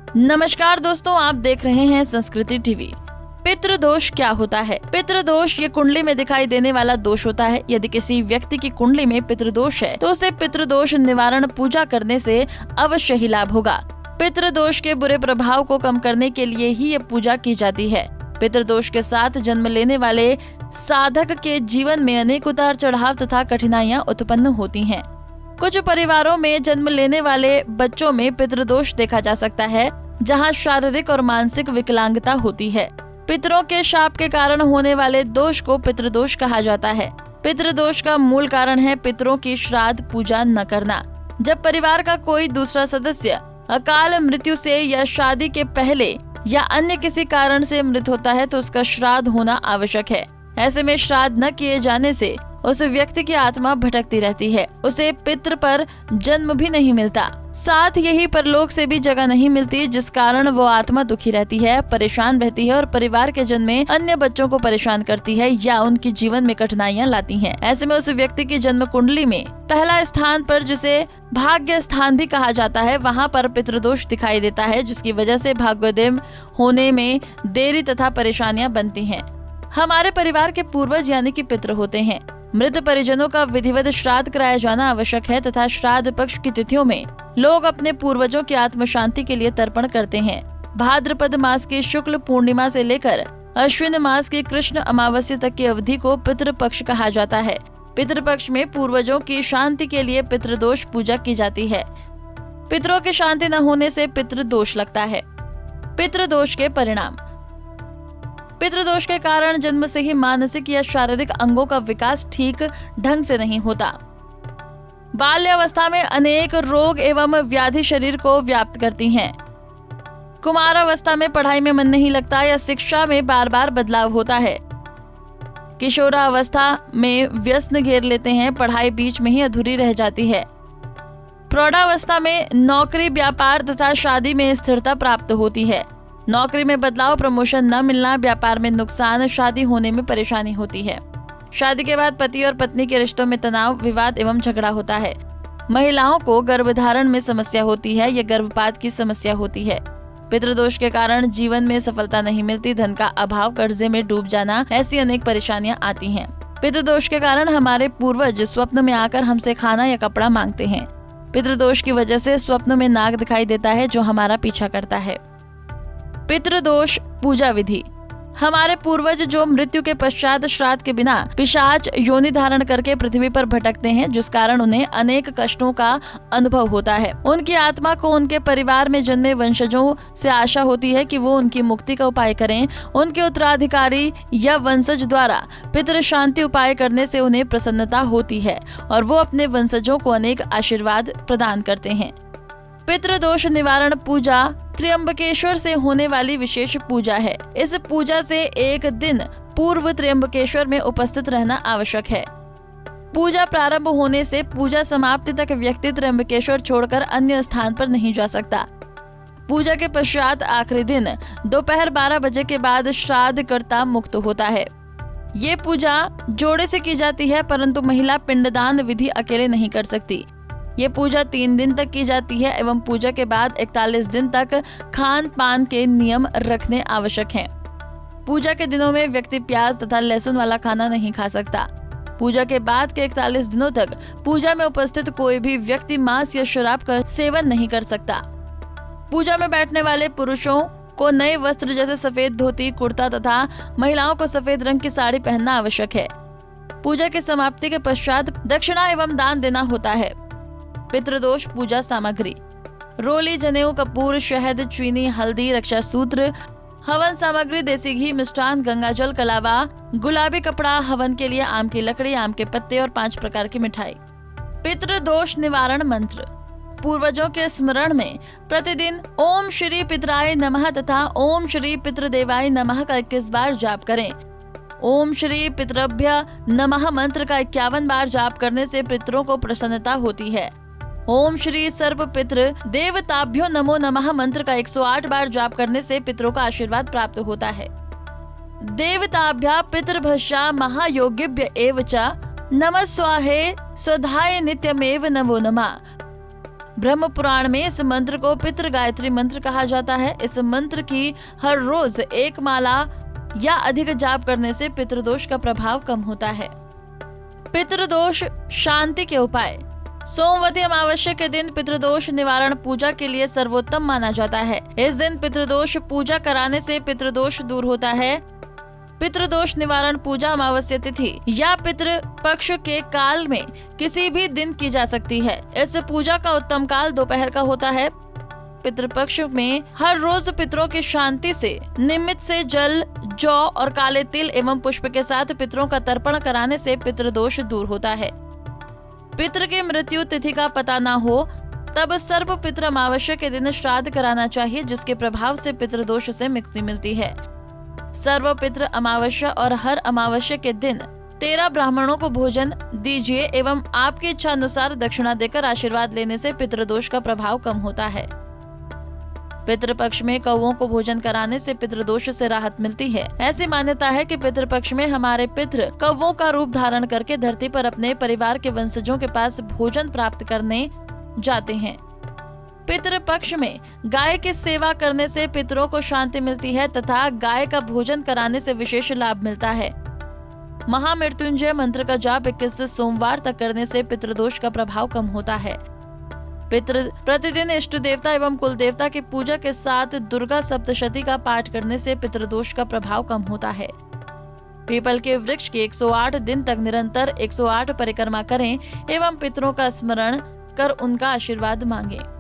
नमस्कार दोस्तों, आप देख रहे हैं संस्कृति टीवी। पितृदोष क्या होता है? पितृदोष ये कुंडली में दिखाई देने वाला दोष होता है। यदि किसी व्यक्ति की कुंडली में पितृदोष है तो उसे पितृदोष निवारण पूजा करने से अवश्य ही लाभ होगा। पितृदोष के बुरे प्रभाव को कम करने के लिए ही ये पूजा की जाती है। पितृदोष के साथ जन्म लेने वाले साधक के जीवन में अनेक उतार चढ़ाव तथा कठिनाइयाँ उत्पन्न होती हैं। कुछ परिवारों में जन्म लेने वाले बच्चों में पितृदोष देखा जा सकता है, जहां शारीरिक और मानसिक विकलांगता होती है। पितरों के शाप के कारण होने वाले दोष को पितृदोष कहा जाता है। पितृदोष का मूल कारण है पितरों की श्राद्ध पूजा न करना। जब परिवार का कोई दूसरा सदस्य अकाल मृत्यु से या शादी के पहले या अन्य किसी कारण से मृत होता है तो उसका श्राद्ध होना आवश्यक है। ऐसे में श्राद्ध न किए जाने से उस व्यक्ति की आत्मा भटकती रहती है, उसे पितृ पर जन्म भी नहीं मिलता, साथ यही परलोक से भी जगह नहीं मिलती, जिस कारण वो आत्मा दुखी रहती है, परेशान रहती है और परिवार के जन्म में अन्य बच्चों को परेशान करती है या उनके जीवन में कठिनाइयाँ लाती हैं। ऐसे में उस व्यक्ति की जन्म कुंडली में पहला स्थान पर, जिसे भाग्य स्थान भी कहा जाता है, वहाँ पर पितृदोष दिखाई देता है, जिसकी वजह से भाग्योदय होने में देरी तथा परेशानियाँ बनती है। हमारे परिवार के पूर्वज यानी कि पितृ होते हैं। मृत परिजनों का विधिवत श्राद्ध कराया जाना आवश्यक है तथा श्राद्ध पक्ष की तिथियों में लोग अपने पूर्वजों की आत्म शांति के लिए तर्पण करते हैं। भाद्रपद मास की शुक्ल पूर्णिमा से लेकर अश्विन मास की कृष्ण अमावस्या तक की अवधि को पितृपक्ष कहा जाता है। पितृपक्ष में पूर्वजों की शांति के लिए पितृदोष पूजा की जाती है। पितरों की शांति न होने से पितृदोष लगता है। पितृदोष के परिणाम। पितृदोष के कारण जन्म से ही मानसिक या शारीरिक अंगों का विकास ठीक ढंग से नहीं होता। बाल्यावस्था में अनेक रोग एवं व्याधि शरीर को व्याप्त करती हैं। कुमारावस्था में पढ़ाई में मन नहीं लगता या शिक्षा में बार बार बदलाव होता है। किशोरावस्था में व्यसन घेर लेते हैं, पढ़ाई बीच में ही अधूरी रह जाती है। प्रौढ़ावस्था में नौकरी, व्यापार तथा शादी में स्थिरता प्राप्त होती है। नौकरी में बदलाव, प्रमोशन न मिलना, व्यापार में नुकसान, शादी होने में परेशानी होती है। शादी के बाद पति और पत्नी के रिश्तों में तनाव, विवाद एवं झगड़ा होता है। महिलाओं को गर्भधारण में समस्या होती है या गर्भपात की समस्या होती है। पितृदोष के कारण जीवन में सफलता नहीं मिलती, धन का अभाव, कर्जे में डूब जाना, ऐसी अनेक परेशानियां आती हैं। पितृदोष के कारण हमारे पूर्वज स्वप्न में आकर हमसे खाना या कपड़ा मांगते हैं। पितृदोष की वजह से स्वप्न में नाग दिखाई देता है जो हमारा पीछा करता है। पितृदोष पूजा विधि। हमारे पूर्वज जो मृत्यु के पश्चात श्राद्ध के बिना पिशाच योनि धारण करके पृथ्वी पर भटकते हैं, जिस कारण उन्हें अनेक कष्टों का अनुभव होता है। उनकी आत्मा को उनके परिवार में जन्मे वंशजों से आशा होती है कि वो उनकी मुक्ति का उपाय करें। उनके उत्तराधिकारी या वंशज द्वारा पितृ शांति उपाय करने से उन्हें प्रसन्नता होती है और वो अपने वंशजों को अनेक आशीर्वाद प्रदान करते हैं। पितृदोष निवारण पूजा त्र्यंबकेश्वर से होने वाली विशेष पूजा है। इस पूजा से एक दिन पूर्व त्र्यंबकेश्वर में उपस्थित रहना आवश्यक है। पूजा प्रारंभ होने से पूजा समाप्ति तक व्यक्ति त्र्यंबकेश्वर छोड़कर अन्य स्थान पर नहीं जा सकता। पूजा के पश्चात आखिरी दिन दोपहर 12 बजे के बाद श्राद्ध कर्ता मुक्त होता है। ये पूजा जोड़े से की जाती है, परंतु महिला पिंडदान विधि अकेले नहीं कर सकती। ये पूजा 3 दिन तक की जाती है एवं पूजा के बाद 41 दिन तक खान पान के नियम रखने आवश्यक हैं। पूजा के दिनों में व्यक्ति प्याज तथा लहसुन वाला खाना नहीं खा सकता। पूजा के बाद के 41 दिनों तक पूजा में उपस्थित कोई भी व्यक्ति मांस या शराब का सेवन नहीं कर सकता। पूजा में बैठने वाले पुरुषों को नए वस्त्र जैसे सफेद धोती, कुर्ता तथा महिलाओं को सफेद रंग की साड़ी पहनना आवश्यक है। पूजा की समाप्ति के पश्चात दक्षिणा एवं दान देना होता है। पितृदोष पूजा सामग्री। रोली, जनेऊ, कपूर, शहद, चीनी, हल्दी, रक्षा सूत्र, हवन सामग्री, देसी घी, मिष्ठान, गंगाजल, कलावा, गुलाबी कपड़ा, हवन के लिए आम की लकड़ी, आम के पत्ते और 5 प्रकार की मिठाई। पितृदोष निवारण मंत्र। पूर्वजों के स्मरण में प्रतिदिन ओम श्री पितराय नमः तथा ओम श्री पितृदेवाय नमः का 21 बार जाप करें। ओम श्री पितृभ्य नमः मंत्र का 51 बार जाप करने से पितरों को प्रसन्नता होती है। ओम श्री सर्व पितृ देवताभ्यो नमो नमः मंत्र का 108 बार जाप करने से पितरों का आशीर्वाद प्राप्त होता है। देवताभ्या पितृभ्यश्चा महायोगिभ्य एव च नमः स्वाहे स्वधाय नित्यमेव नमो नमः। ब्रह्म पुराण में इस मंत्र को पितृ गायत्री मंत्र कहा जाता है। इस मंत्र की हर रोज 1 माला या अधिक जाप करने से पितृदोष का प्रभाव कम होता है। पितृदोष शांति के उपाय। सोमवती अमावस्या के दिन पितृदोष निवारण पूजा के लिए सर्वोत्तम माना जाता है। इस दिन पितृदोष पूजा कराने से पितृदोष दूर होता है। पितृदोष निवारण पूजा अमावस्या तिथि या पितृ पक्ष के काल में किसी भी दिन की जा सकती है। इस पूजा का उत्तम काल दोपहर का होता है। पितृपक्ष में हर रोज पितरों की शांति से निमित्त से जल, जौ और काले तिल एवं पुष्प के साथ पितरों का तर्पण कराने से पितृदोष दूर होता है। पितृ की मृत्यु तिथि का पता न हो तब सर्व पितृ अमावस्या के दिन श्राद्ध कराना चाहिए, जिसके प्रभाव से पितृदोष से मुक्ति मिलती है। सर्व पितृ अमावस्या और हर अमावस्या के दिन 13 ब्राह्मणों को भोजन दीजिए एवं आपकी इच्छा अनुसार दक्षिणा देकर आशीर्वाद लेने से पितृदोष का प्रभाव कम होता है। पितृपक्ष में कौओं को भोजन कराने से पितृदोष से राहत मिलती है। ऐसी मान्यता है कि पितृपक्ष में हमारे पितृ कौओं का रूप धारण करके धरती पर अपने परिवार के वंशजों के पास भोजन प्राप्त करने जाते हैं। पितृपक्ष में गाय की सेवा करने से पितरों को शांति मिलती है तथा गाय का भोजन कराने से विशेष लाभ मिलता है। महामृत्युंजय मंत्र का जाप 21 सोमवार तक करने से पितृदोष का प्रभाव कम होता है। पितृ प्रतिदिन इष्ट देवता एवं कुल देवता की पूजा के साथ दुर्गा सप्तशती का पाठ करने से पितृदोष का प्रभाव कम होता है। पीपल के वृक्ष की 108 दिन तक निरंतर 108 परिक्रमा करें एवं पितरों का स्मरण कर उनका आशीर्वाद मांगें।